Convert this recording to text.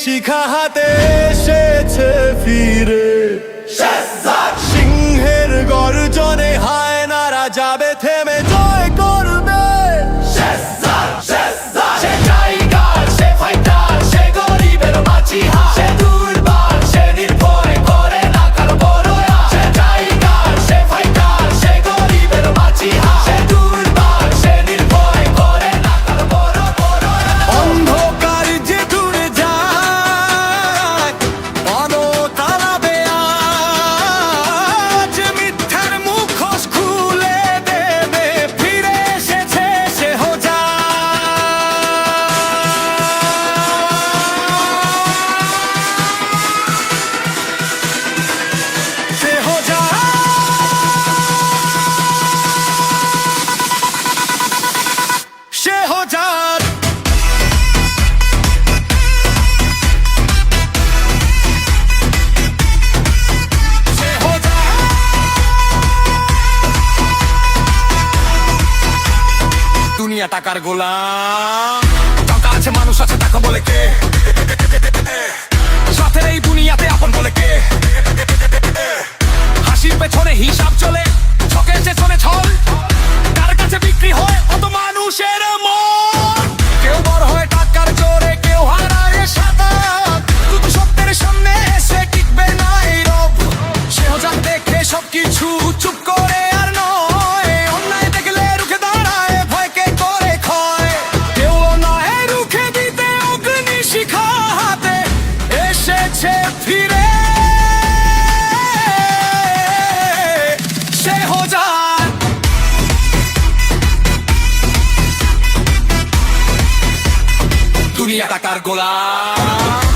শিখা হাতে এসেছে ফিরে। সিংহের গর্জনে হায়নারা যাবে থেমে, জয় করবে। সে টাইগার, সে ফাইটার, সে গরিবের মাঝিহা, সে দুর্বল, সে নির্ভয় করে না কারো বড়য়া। সে টাইগার, সে ফাইটার, সে গরিবের মাঝিহা, সে দুর্বল, সে নির্ভয় করে না কারো বড়য়া। অন্ধকার যে দূরে যায়, অনতালাবে আজ মিথ্যার মুখোশ খুলে দেবে, ফিরে এসেছে সে হোজা। সে হোজা, সে হোজা। দুনিয়া টাকার গোলাম, টাকা আছে মানুষ আছে টাকা বলে কে? সাথের এই দুনিয়াতে আপন বলে কে? হাসির পেছনে হিসাব চলে, ছকের পেছনে ছল, কার কাছে বিক্রি হয় অত মানুষের মন। কেউ বড় হয় টাকার জোরে, কেউ হারায় সাদা, শুধু সত্যের সামনে এসে টিকবে না এই রব। সে হোজাক দেখে সবকিছু চুপ করে আর নয়, অন্যায় দেখলে রুখে দাঁড়ায়, ভয়কে করে ক্ষয়। কেউ নয় রুখে দিতে অগ্নি শিখা হাতে এসেছে ফিরে। সে হোজাক, দুনিয়া টাকার গোলাম।